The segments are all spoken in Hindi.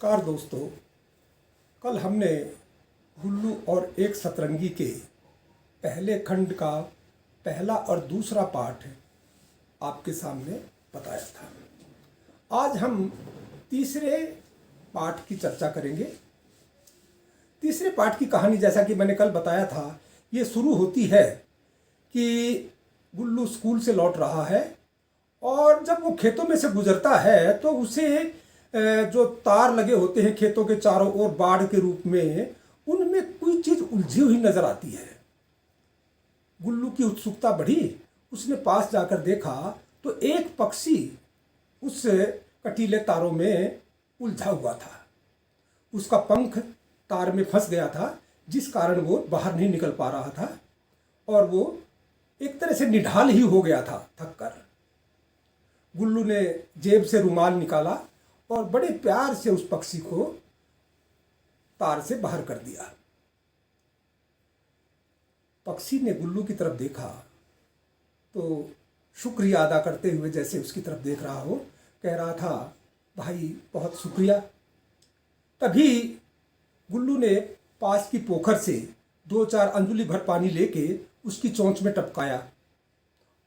नमस्कार दोस्तों। कल हमने गुल्लू और एक सतरंगी के पहले खंड का पहला और दूसरा पाठ आपके सामने बताया था। आज हम तीसरे पाठ की चर्चा करेंगे। तीसरे पाठ की कहानी, जैसा कि मैंने कल बताया था, ये शुरू होती है कि गुल्लू स्कूल से लौट रहा है और जब वो खेतों में से गुजरता है तो उसे जो तार लगे होते हैं खेतों के चारों ओर बाड़ के रूप में, उनमें कोई चीज उलझी हुई नजर आती है। गुल्लू की उत्सुकता बढ़ी। उसने पास जाकर देखा तो एक पक्षी उस कटीले तारों में उलझा हुआ था। उसका पंख तार में फंस गया था, जिस कारण वो बाहर नहीं निकल पा रहा था और वो एक तरह से निढाल ही हो गया था थक कर। गुल्लू ने जेब से रुमाल निकाला और बड़े प्यार से उस पक्षी को तार से बाहर कर दिया। पक्षी ने गुल्लू की तरफ देखा तो शुक्रिया अदा करते हुए, जैसे उसकी तरफ देख रहा हो, कह रहा था, भाई बहुत शुक्रिया। तभी गुल्लू ने पास की पोखर से 2-4 अंजुली भर पानी लेके उसकी चोंच में टपकाया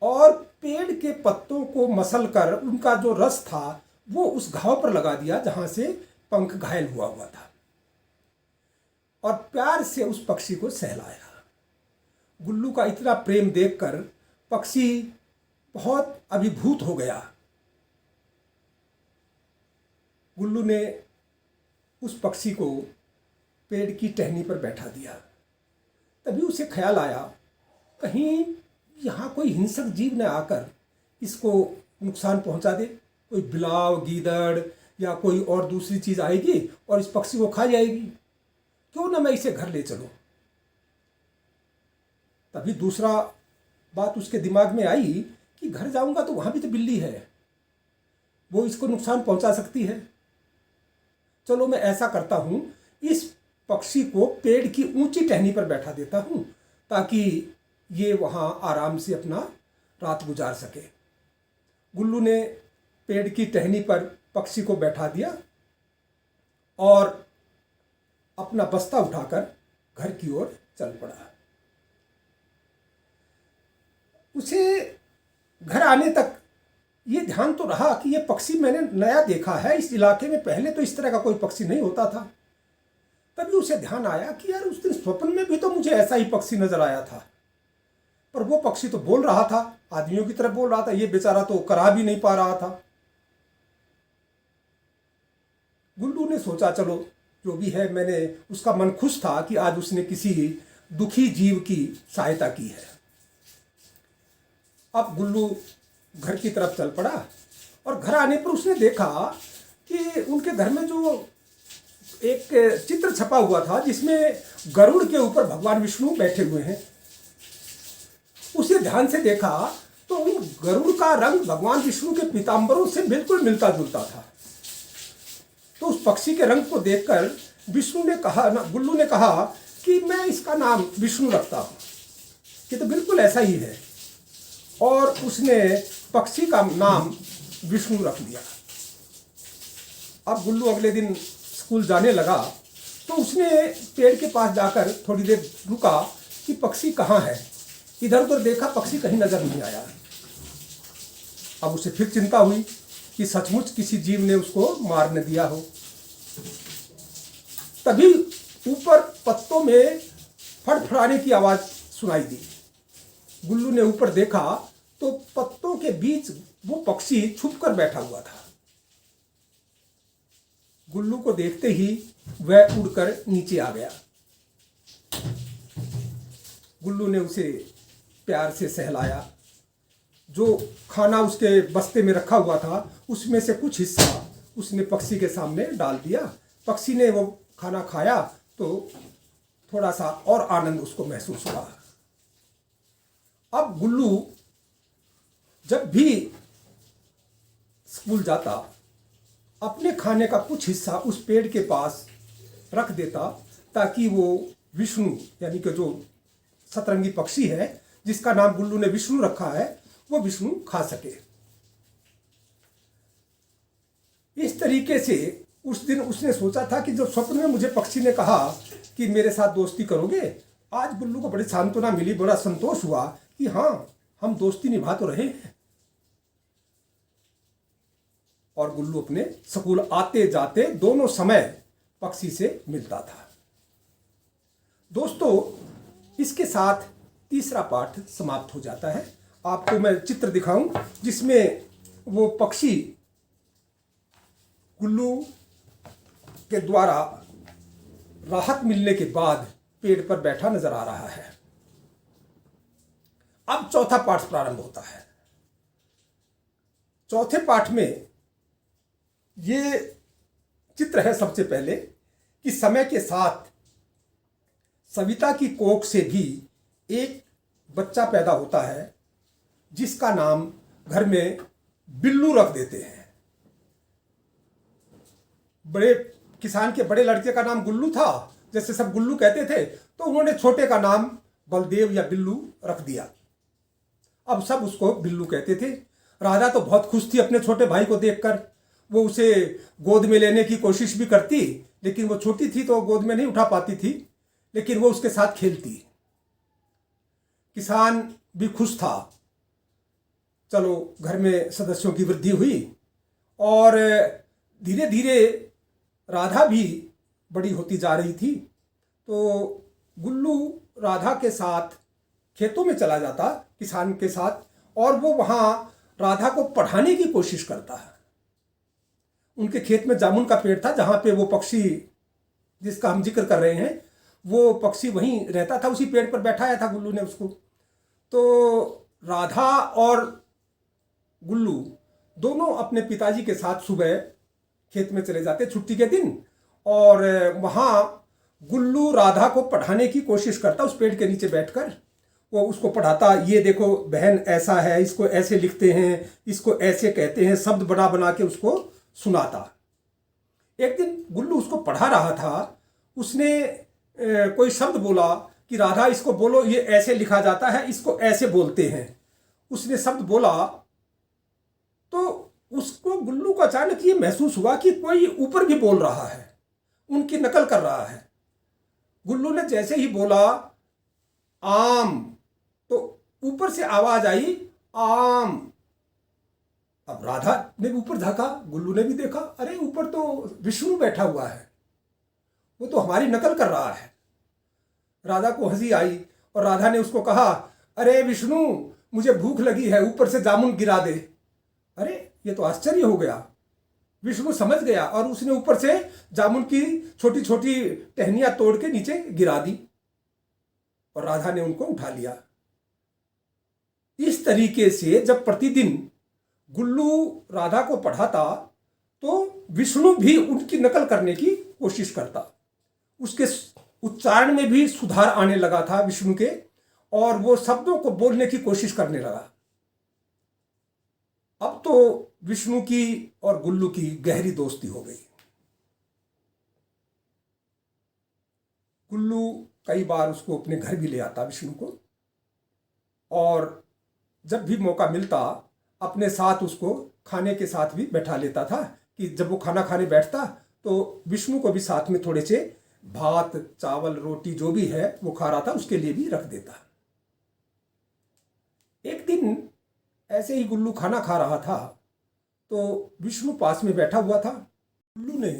और पेड़ के पत्तों को मसल कर उनका जो रस था वो उस घाव पर लगा दिया जहां से पंख घायल हुआ था और प्यार से उस पक्षी को सहलाया। गुल्लू का इतना प्रेम देखकर पक्षी बहुत अभिभूत हो गया। गुल्लू ने उस पक्षी को पेड़ की टहनी पर बैठा दिया। तभी उसे ख्याल आया, कहीं यहाँ कोई हिंसक जीव न आकर इसको नुकसान पहुंचा दे। कोई बिलाव, गीदड़ या कोई और दूसरी चीज आएगी और इस पक्षी को खा जाएगी। क्यों ना मैं इसे घर ले चलूं। तभी दूसरा बात उसके दिमाग में आई कि घर जाऊंगा तो वहां भी तो बिल्ली है, वो इसको नुकसान पहुंचा सकती है। चलो मैं ऐसा करता हूं, इस पक्षी को पेड़ की ऊंची टहनी पर बैठा देता हूं ताकि ये वहां आराम से अपना रात गुजार सके। गुल्लू ने पेड़ की टहनी पर पक्षी को बैठा दिया और अपना बस्ता उठाकर घर की ओर चल पड़ा। उसे घर आने तक ये ध्यान तो रहा कि ये पक्षी मैंने नया देखा है, इस इलाके में पहले तो इस तरह का कोई पक्षी नहीं होता था। तभी उसे ध्यान आया कि यार, उस दिन स्वप्न में भी तो मुझे ऐसा ही पक्षी नजर आया था, पर वो पक्षी तो बोल रहा था, आदमियों की तरह बोल रहा था, ये बेचारा तो करा भी नहीं पा रहा था। गुल्लू ने सोचा, चलो जो भी है, मैंने उसका मन खुश था कि आज उसने किसी दुखी जीव की सहायता की है। अब गुल्लू घर की तरफ चल पड़ा और घर आने पर उसने देखा कि उनके घर में जो एक चित्र छपा हुआ था जिसमें गरुड़ के ऊपर भगवान विष्णु बैठे हुए हैं। उसे ध्यान से देखा तो उन गरुड़ का रंग भगवान विष्णु के पीतांबरों से बिल्कुल मिलता जुलता था। तो उस पक्षी के रंग को देखकर गुल्लू ने कहा कि मैं इसका नाम विष्णु रखता हूं, ये तो बिल्कुल ऐसा ही है। और उसने पक्षी का नाम विष्णु रख दिया। अब गुल्लू अगले दिन स्कूल जाने लगा तो उसने पेड़ के पास जाकर थोड़ी देर रुका कि पक्षी कहाँ है। इधर उधर देखा, पक्षी कहीं नजर नहीं आया। अब उसे फिर चिंता हुई कि सचमुच किसी जीव ने उसको मार न दिया हो। तभी ऊपर पत्तों में फड़फड़ाने की आवाज सुनाई दी। गुल्लू ने ऊपर देखा तो पत्तों के बीच वो पक्षी छुपकर बैठा हुआ था। गुल्लू को देखते ही वह उड़कर नीचे आ गया। गुल्लू ने उसे प्यार से सहलाया। जो खाना उसके बस्ते में रखा हुआ था उसमें से कुछ हिस्सा उसने पक्षी के सामने डाल दिया। पक्षी ने वो खाना खाया तो थोड़ा सा और आनंद उसको महसूस हुआ। अब गुल्लू जब भी स्कूल जाता अपने खाने का कुछ हिस्सा उस पेड़ के पास रख देता ताकि वो विष्णु, यानी कि जो सतरंगी पक्षी है जिसका नाम गुल्लू ने विष्णु रखा है, वो विष्णु खा सके। इस तरीके से उस दिन उसने सोचा था कि जब स्वप्न में मुझे पक्षी ने कहा कि मेरे साथ दोस्ती करोगे, आज गुल्लू को बड़ी सांत्वना मिली, बड़ा संतोष हुआ कि हाँ, हम दोस्ती निभा तो रहे हैं। और गुल्लू अपने स्कूल आते जाते दोनों समय पक्षी से मिलता था। दोस्तों, इसके साथ तीसरा पाठ समाप्त हो जाता है। आपको मैं चित्र दिखाऊं जिसमें वो पक्षी गुल्लू के द्वारा राहत मिलने के बाद पेड़ पर बैठा नजर आ रहा है। अब चौथा पाठ प्रारंभ होता है। चौथे पाठ में ये चित्र है सबसे पहले कि समय के साथ सविता की कोख से भी एक बच्चा पैदा होता है जिसका नाम घर में बिल्लू रख देते हैं। बड़े किसान के बड़े लड़के का नाम गुल्लू था, जैसे सब गुल्लू कहते थे, तो उन्होंने छोटे का नाम बलदेव या बिल्लू रख दिया। अब सब उसको बिल्लू कहते थे। राधा तो बहुत खुश थी अपने छोटे भाई को देखकर। वो उसे गोद में लेने की कोशिश भी करती, लेकिन वो छोटी थी तो गोद में नहीं उठा पाती थी, लेकिन वो उसके साथ खेलती। किसान भी खुश था। चलो, घर में सदस्यों की वृद्धि हुई और धीरे धीरे राधा भी बड़ी होती जा रही थी। तो गुल्लू राधा के साथ खेतों में चला जाता, किसान के साथ, और वो वहाँ राधा को पढ़ाने की कोशिश करता है। उनके खेत में जामुन का पेड़ था, जहाँ पे वो पक्षी जिसका हम जिक्र कर रहे हैं, वो पक्षी वहीं रहता था, उसी पेड़ पर बैठाया था गुल्लू ने उसको। तो राधा और गुल्लू दोनों अपने पिताजी के साथ सुबह खेत में चले जाते छुट्टी के दिन, और वहाँ गुल्लू राधा को पढ़ाने की कोशिश करता उस पेड़ के नीचे बैठकर। वो उसको पढ़ाता, ये देखो बहन ऐसा है, इसको ऐसे लिखते हैं, इसको ऐसे कहते हैं, शब्द बना बना के उसको सुनाता। एक दिन गुल्लू उसको पढ़ा रहा था, उसने कोई शब्द बोला कि राधा इसको बोलो, ये ऐसे लिखा जाता है, इसको ऐसे बोलते हैं। उसने शब्द बोला तो उसको, गुल्लू को अचानक ये महसूस हुआ कि कोई ऊपर भी बोल रहा है, उनकी नकल कर रहा है। गुल्लू ने जैसे ही बोला आम, तो ऊपर से आवाज आई आम। अब राधा ने भी ऊपर झांका, गुल्लू ने भी देखा, अरे ऊपर तो विष्णु बैठा हुआ है, वो तो हमारी नकल कर रहा है। राधा को हंसी आई और राधा ने उसको कहा, अरे विष्णु, मुझे भूख लगी है, ऊपर से जामुन गिरा दे। अरे ये तो आश्चर्य हो गया। विष्णु समझ गया और उसने ऊपर से जामुन की छोटी छोटी टहनियां तोड़ के नीचे गिरा दी और राधा ने उनको उठा लिया। इस तरीके से जब प्रतिदिन गुल्लू राधा को पढ़ाता तो विष्णु भी उनकी नकल करने की कोशिश करता। उसके उच्चारण में भी सुधार आने लगा था विष्णु के, और वो शब्दों को बोलने की कोशिश करने लगा। अब तो विष्णु की और गुल्लू की गहरी दोस्ती हो गई। गुल्लू कई बार उसको अपने घर भी ले आता विष्णु को, और जब भी मौका मिलता अपने साथ उसको खाने के साथ भी बैठा लेता था, कि जब वो खाना खाने बैठता तो विष्णु को भी साथ में थोड़े से भात, चावल, रोटी जो भी है वो खा रहा था उसके लिए भी रख देता। एक दिन ऐसे ही गुल्लू खाना खा रहा था तो विष्णु पास में बैठा हुआ था। गुल्लू ने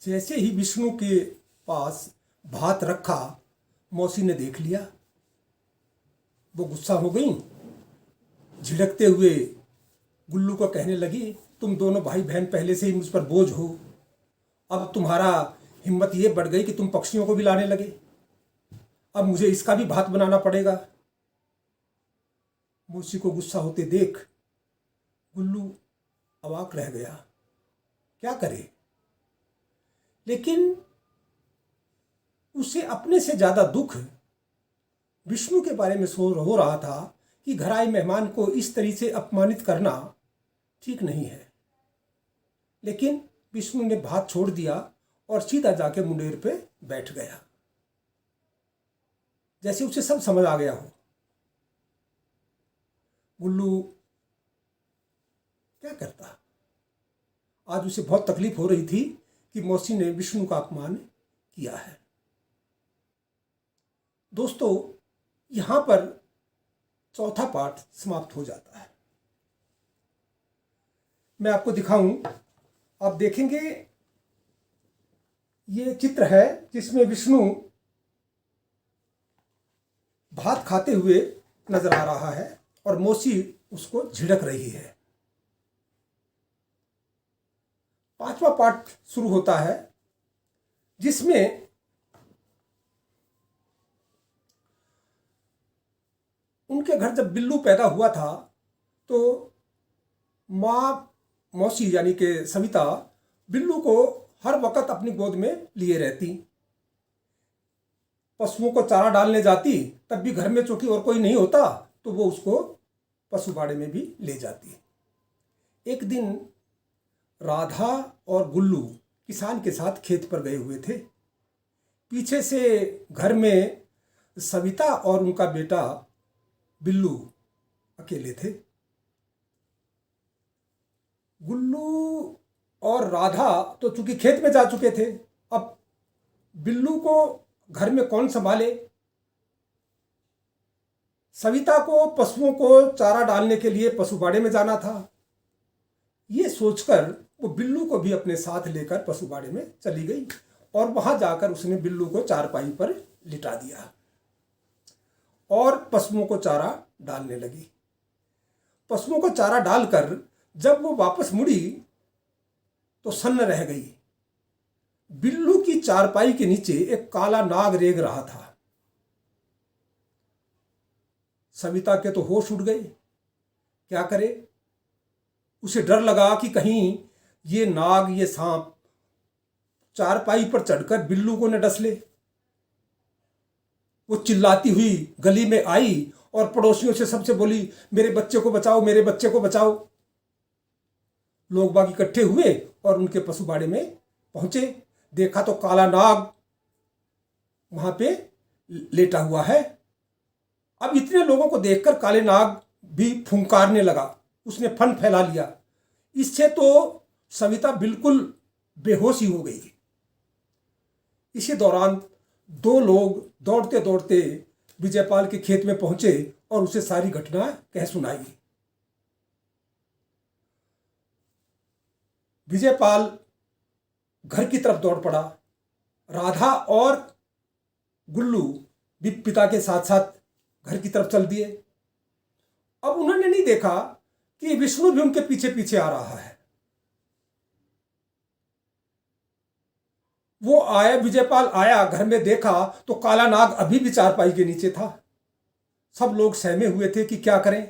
जैसे ही विष्णु के पास भात रखा, मौसी ने देख लिया। वो गुस्सा हो गई, झिड़कते हुए गुल्लू को कहने लगी, तुम दोनों भाई बहन पहले से ही मुझ पर बोझ हो, अब तुम्हारा हिम्मत ये बढ़ गई कि तुम पक्षियों को भी लाने लगे, अब मुझे इसका भी भात बनाना पड़ेगा। मौसी को गुस्सा होते देख गुल्लू अवाक रह गया, क्या करे। लेकिन उसे अपने से ज्यादा दुख विष्णु के बारे में हो रहा था कि घर आए मेहमान को इस तरीके से अपमानित करना ठीक नहीं है। लेकिन विष्णु ने भात छोड़ दिया और सीधा जाके मुंडेर पे बैठ गया, जैसे उसे सब समझ आ गया हो। गुल्लू क्या करता, आज उसे बहुत तकलीफ हो रही थी कि मौसी ने विष्णु का अपमान किया है। दोस्तों, यहाँ पर चौथा पाठ समाप्त हो जाता है। मैं आपको दिखाऊं, आप देखेंगे ये चित्र है जिसमें विष्णु भात खाते हुए नजर आ रहा है और मौसी उसको झिड़क रही है। पांचवा पाठ शुरू होता है जिसमें उनके घर जब बिल्लू पैदा हुआ था तो मौसी यानी कि सविता बिल्लू को हर वक्त अपनी गोद में लिए रहती। पशुओं को चारा डालने जाती, तब भी घर में चूंकि और कोई नहीं होता तो वो उसको पशु बाड़े में भी ले जाती। एक दिन राधा और गुल्लू किसान के साथ खेत पर गए हुए थे। पीछे से घर में सविता और उनका बेटा बिल्लू अकेले थे। गुल्लू और राधा तो चूंकि खेत में जा चुके थे, अब बिल्लू को घर में कौन संभाले। सविता को पशुओं को चारा डालने के लिए पशु बाड़े में जाना था। ये सोचकर वो बिल्लू को भी अपने साथ लेकर पशु बाड़े में चली गई और वहां जाकर उसने बिल्लू को चारपाई पर लिटा दिया और पशुओं को चारा डालने लगी। पशुओं को चारा डालकर जब वो वापस मुड़ी तो सन्न रह गई। बिल्लू की चारपाई के नीचे एक काला नाग रेंग रहा था। सविता के तो होश उड़ गए, क्या करे। उसे डर लगा कि कहीं ये नाग, ये सांप चारपाई पर चढ़कर बिल्लू को न डस ले। वो चिल्लाती हुई गली में आई और पड़ोसियों से सबसे बोली, मेरे बच्चे को बचाओ, मेरे बच्चे को बचाओ। लोग बाग इकट्ठे हुए और उनके पशु बाड़े में पहुंचे। देखा तो काला नाग वहां पे लेटा हुआ है। अब इतने लोगों को देखकर काले नाग भी फुंकारने लगा, उसने फन फैला लिया। इससे तो सविता बिल्कुल बेहोश ही हो गई। इसी दौरान दो लोग दौड़ते दौड़ते विजयपाल के खेत में पहुंचे और उसे सारी घटना कह सुनाई। विजयपाल घर की तरफ दौड़ पड़ा। राधा और गुल्लू भी पिता के साथ साथ घर की तरफ चल दिए। अब उन्होंने नहीं देखा कि विष्णु भी उनके पीछे पीछे आ रहा है। वो आया, विजयपाल आया, घर में देखा तो काला नाग अभी भी चारपाई के नीचे था। सब लोग सहमे हुए थे कि क्या करें।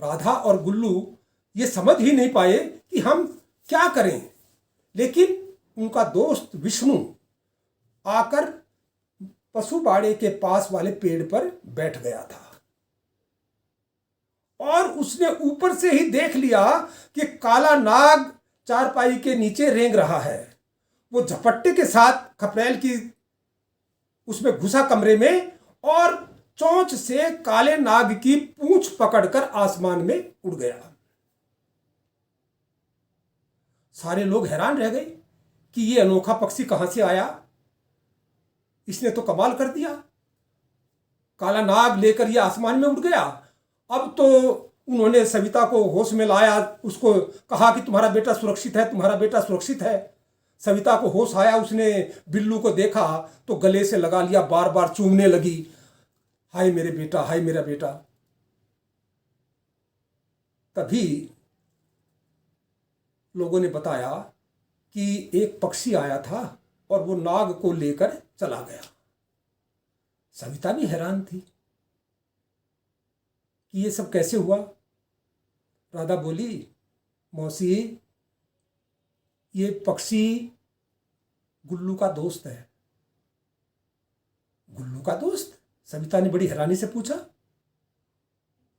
राधा और गुल्लू ये समझ ही नहीं पाए कि हम क्या करें, लेकिन उनका दोस्त विष्णु आकर पशु बाड़े के पास वाले पेड़ पर बैठ गया था और उसने ऊपर से ही देख लिया कि काला नाग चारपाई के नीचे रेंग रहा है। वो झपट्टे के साथ खपरेल की उसमें घुसा कमरे में और चोंच से काले नाग की पूंछ पकड़कर आसमान में उड़ गया। सारे लोग हैरान रह गए कि ये अनोखा पक्षी कहां से आया, इसने तो कमाल कर दिया। काला नाग लेकर ये आसमान में उड़ गया। अब तो उन्होंने सविता को होश में लाया, उसको कहा कि तुम्हारा बेटा सुरक्षित है, तुम्हारा बेटा सुरक्षित है। सविता को होश आया, उसने बिल्लू को देखा तो गले से लगा लिया, बार बार चूमने लगी, हाय मेरे बेटा, हाय मेरा बेटा। तभी लोगों ने बताया कि एक पक्षी आया था और वो नाग को लेकर चला गया। सविता भी हैरान थी कि ये सब कैसे हुआ। राधा बोली, मौसी ये पक्षी गुल्लू का दोस्त है। गुल्लू का दोस्त? सविता ने बड़ी हैरानी से पूछा।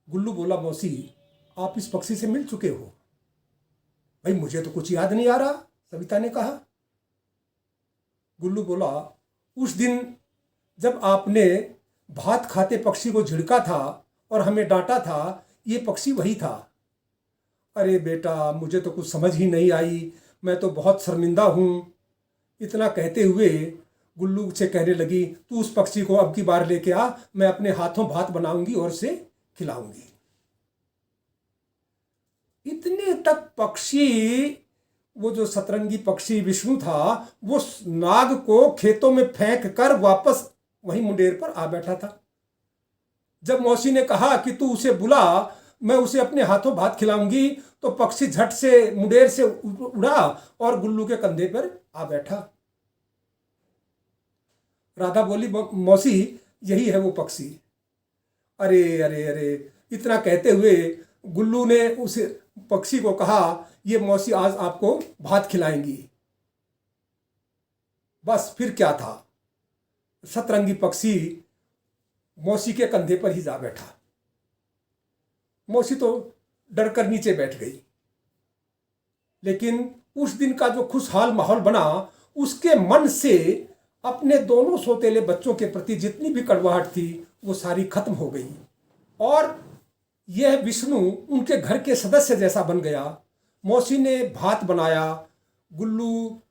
गुल्लू बोला, मौसी आप इस पक्षी से मिल चुके हो। भाई मुझे तो कुछ याद नहीं आ रहा, सविता ने कहा। गुल्लू बोला, उस दिन जब आपने भात खाते पक्षी को झिड़का था और हमें डांटा था, ये पक्षी वही था। अरे बेटा, मुझे तो कुछ समझ ही नहीं आई, मैं तो बहुत शर्मिंदा हूँ। इतना कहते हुए गुल्लू से कहने लगी, तू उस पक्षी को अब की बार लेके आ, मैं अपने हाथों भात बनाऊंगी और उसे खिलाऊंगी। इतने तक पक्षी, वो जो सतरंगी पक्षी विष्णु था, वो नाग को खेतों में फेंक कर वापस वहीं मुंडेर पर आ बैठा था। जब मौसी ने कहा कि तू उसे बुला, मैं उसे अपने हाथों भात खिलाऊंगी, तो पक्षी झट से मुंडेर से उड़ा और गुल्लू के कंधे पर आ बैठा। राधा बोली, मौसी यही है वो पक्षी। अरे अरे अरे, इतना कहते हुए गुल्लू ने उस पक्षी को कहा, ये मौसी आज आपको भात खिलाएंगी। बस फिर क्या था, सतरंगी पक्षी मौसी के कंधे पर ही जा बैठा। मौसी तो डर कर नीचे बैठ गई। लेकिन उस दिन का जो खुशहाल माहौल बना, उसके मन से अपने दोनों सौतेले बच्चों के प्रति जितनी भी कड़वाहट थी वो सारी खत्म हो गई और यह विष्णु उनके घर के सदस्य जैसा बन गया। मौसी ने भात बनाया, गुल्लू,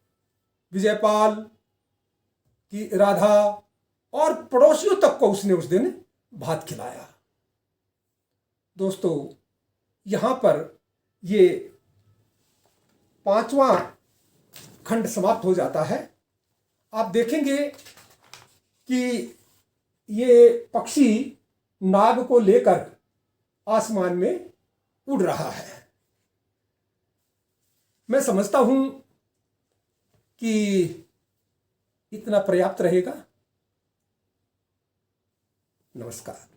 विजयपाल की राधा और पड़ोसियों तक को उसने उस दिन भात खिलाया। दोस्तों, यहाँ पर ये 5वां खंड समाप्त हो जाता है। आप देखेंगे कि ये पक्षी नाग को लेकर आसमान में उड़ रहा है। मैं समझता हूं कि इतना पर्याप्त रहेगा। नमस्कार।